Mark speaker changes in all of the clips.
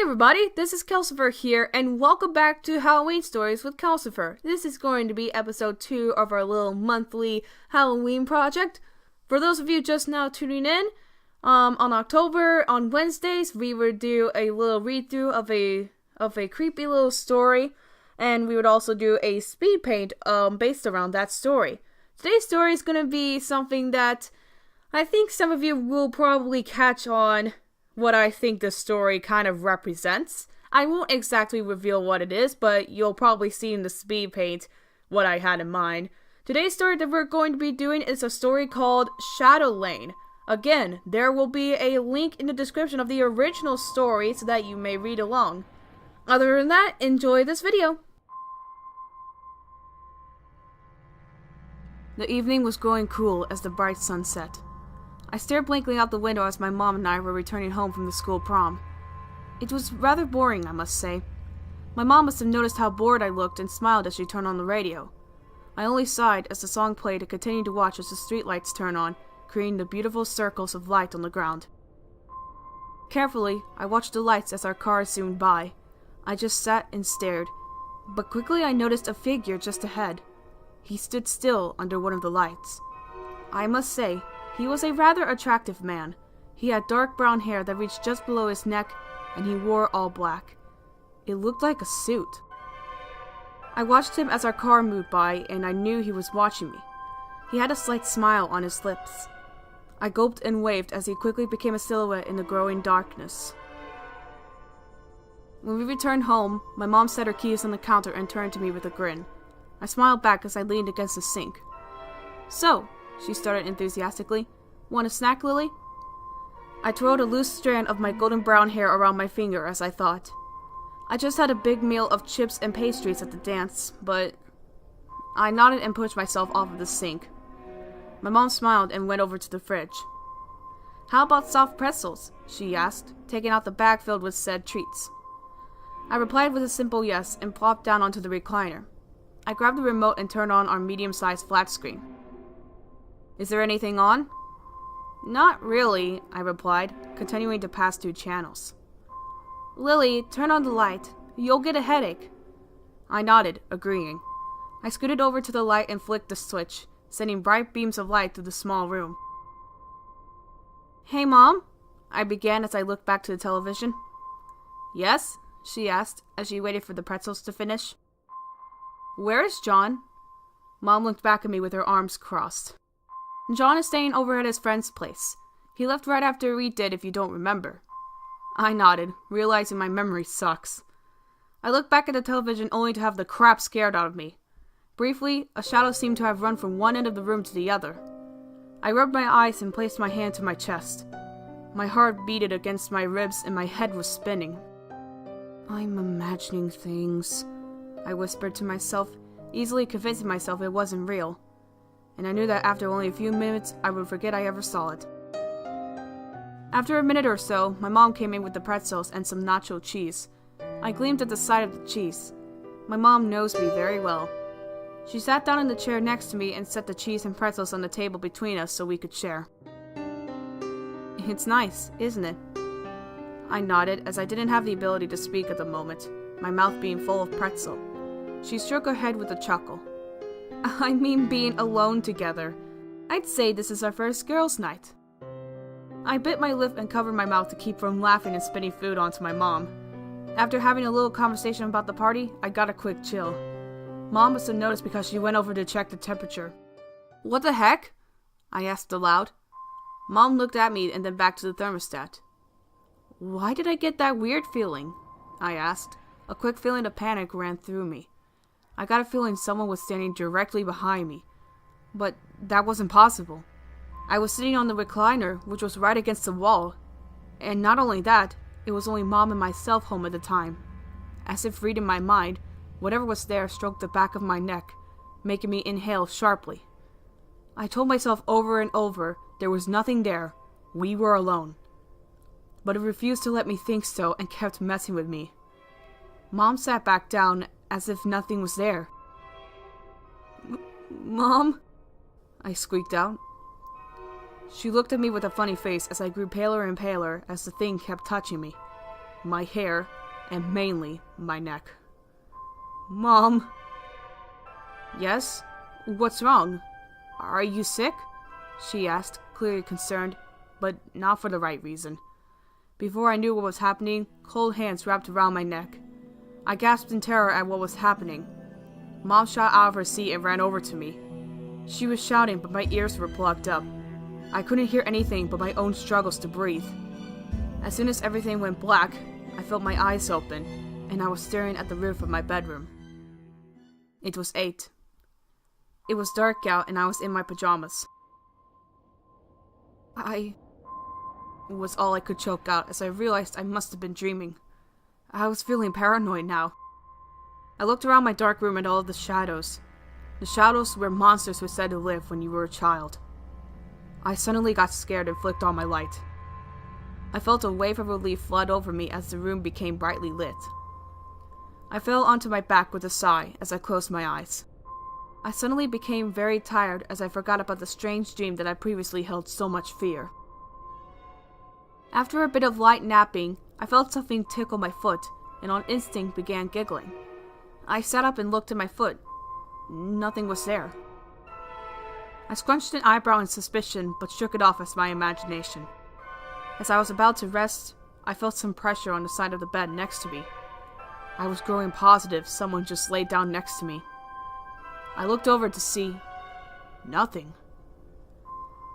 Speaker 1: everybody, this is Kelsifer here, and welcome back to Halloween Stories with Kelsifer. This is going to be episode 2 of our little monthly Halloween project. For those of you just now tuning in, on Wednesdays, we would do a little read-through of a creepy little story, and we would also do a speed paint based around that story. Today's story is going to be something that I think some of you will probably catch on what I think the story kind of represents. I won't exactly reveal what it is, but you'll probably see in the speed paint what I had in mind. Today's story that we're going to be doing is a story called Lain. Again, there will be a link in the description of the original story so that you may read along. Other than that, enjoy this video. The evening was growing cool as the bright sun set. I stared blankly out the window as my mom and I were returning home from the school prom. It was rather boring, I must say. My mom must have noticed how bored I looked and smiled as she turned on the radio. I only sighed as the song played and continued to watch as the streetlights turned on, creating the beautiful circles of light on the ground. Carefully, I watched the lights as our cars zoomed by. I just sat and stared, but quickly I noticed a figure just ahead. He stood still under one of the lights. I must say, he was a rather attractive man. He had dark brown hair that reached just below his neck, and he wore all black. It looked like a suit. I watched him as our car moved by, and I knew he was watching me. He had a slight smile on his lips. I gulped and waved as he quickly became a silhouette in the growing darkness. When we returned home, my mom set her keys on the counter and turned to me with a grin. I smiled back as I leaned against the sink. "So," she started enthusiastically, "want a snack, Lily?" I twirled a loose strand of my golden brown hair around my finger as I thought. I just had a big meal of chips and pastries at the dance, but... I nodded and pushed myself off of the sink. My mom smiled and went over to the fridge. "How about soft pretzels?" she asked, taking out the bag filled with said treats. I replied with a simple yes and plopped down onto the recliner. I grabbed the remote and turned on our medium-sized flat screen. "Is there anything on?" "Not really," I replied, continuing to pass through channels. "Lily, turn on the light. You'll get a headache." I nodded, agreeing. I scooted over to the light and flicked the switch, sending bright beams of light through the small room. "Hey, Mom?" I began as I looked back to the television. "Yes?" she asked as she waited for the pretzels to finish. "Where is John?" Mom looked back at me with her arms crossed. "John is staying over at his friend's place. He left right after we did, if you don't remember." I nodded, realizing my memory sucks. I looked back at the television only to have the crap scared out of me. Briefly, a shadow seemed to have run from one end of the room to the other. I rubbed my eyes and placed my hand to my chest. My heart beated against my ribs and my head was spinning. "I'm imagining things," I whispered to myself, easily convincing myself it wasn't real. And I knew that after only a few minutes, I would forget I ever saw it. After a minute or so, my mom came in with the pretzels and some nacho cheese. I gleamed at the sight of the cheese. My mom knows me very well. She sat down in the chair next to me and set the cheese and pretzels on the table between us so we could share. "It's nice, isn't it?" I nodded as I didn't have the ability to speak at the moment, my mouth being full of pretzel. She shook her head with a chuckle. "I mean being alone together. I'd say this is our first girls' night." I bit my lip and covered my mouth to keep from laughing and spitting food onto my mom. After having a little conversation about the party, I got a quick chill. Mom must have noticed because she went over to check the temperature. "What the heck?" I asked aloud. Mom looked at me and then back to the thermostat. "Why did I get that weird feeling?" I asked. A quick feeling of panic ran through me. I got a feeling someone was standing directly behind me. But that wasn't possible. I was sitting on the recliner, which was right against the wall. And not only that, it was only Mom and myself home at the time. As if reading my mind, whatever was there stroked the back of my neck, making me inhale sharply. I told myself over and over there was nothing there. We were alone. But it refused to let me think so and kept messing with me. Mom sat back down as if nothing was there. "Mom?" I squeaked out. She looked at me with a funny face as I grew paler and paler as the thing kept touching me. My hair, and mainly my neck. Mom. Yes? What's wrong? Are you sick? She asked, clearly concerned, but not for the right reason. Before I knew what was happening, cold hands wrapped around my neck. I gasped in terror at what was happening. Mom shot out of her seat and ran over to me. She was shouting, but my ears were plugged up. I couldn't hear anything but my own struggles to breathe. As soon as everything went black, I felt my eyes open, and I was staring at the roof of my bedroom. It was 8. It was dark out, and I was in my pajamas. Was all I could choke out as I realized I must have been dreaming. I was feeling paranoid now. I looked around my dark room at all of the shadows. The shadows where monsters were said to live when you were a child. I suddenly got scared and flicked on my light. I felt a wave of relief flood over me as the room became brightly lit. I fell onto my back with a sigh as I closed my eyes. I suddenly became very tired as I forgot about the strange dream that had previously held so much fear. After a bit of light napping, I felt something tickle my foot, and on instinct began giggling. I sat up and looked at my foot. Nothing was there. I scrunched an eyebrow in suspicion, but shook it off as my imagination. As I was about to rest, I felt some pressure on the side of the bed next to me. I was growing positive someone just laid down next to me. I looked over to see nothing.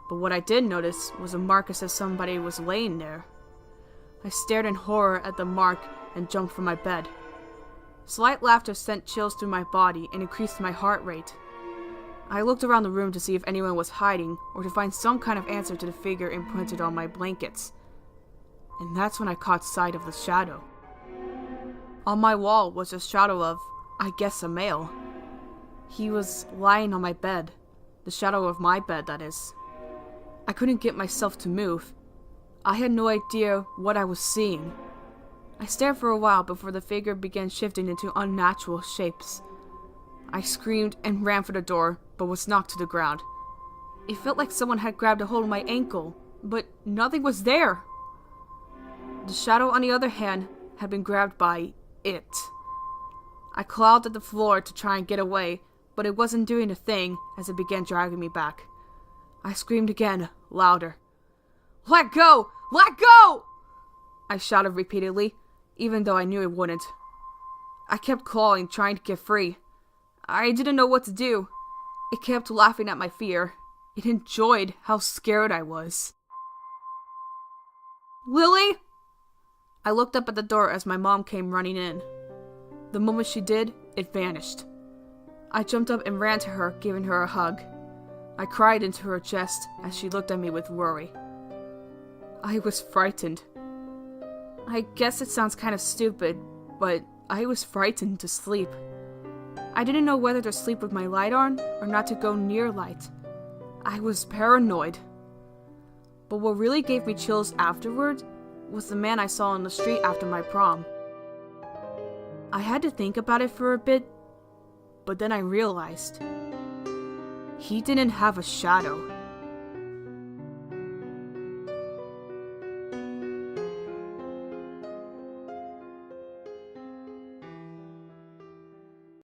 Speaker 1: But what I did notice was a mark as if somebody was laying there. I stared in horror at the mark and jumped from my bed. Slight laughter sent chills through my body and increased my heart rate. I looked around the room to see if anyone was hiding or to find some kind of answer to the figure imprinted on my blankets. And that's when I caught sight of the shadow. On my wall was a shadow of, I guess, a male. He was lying on my bed. The shadow of my bed, that is. I couldn't get myself to move. I had no idea what I was seeing. I stared for a while before the figure began shifting into unnatural shapes. I screamed and ran for the door, but was knocked to the ground. It felt like someone had grabbed a hold of my ankle, but nothing was there. The shadow, on the other hand, had been grabbed by it. I clawed at the floor to try and get away, but it wasn't doing a thing as it began dragging me back. I screamed again, louder. "Let go! Let go!" I shouted repeatedly, even though I knew it wouldn't. I kept clawing, trying to get free. I didn't know what to do. It kept laughing at my fear. It enjoyed how scared I was. "Lily?" I looked up at the door as my mom came running in. The moment she did, it vanished. I jumped up and ran to her, giving her a hug. I cried into her chest as she looked at me with worry. I was frightened. I guess it sounds kind of stupid, but I was frightened to sleep. I didn't know whether to sleep with my light on or not to go near light. I was paranoid. But what really gave me chills afterward was the man I saw on the street after my prom. I had to think about it for a bit, but then I realized he didn't have a shadow.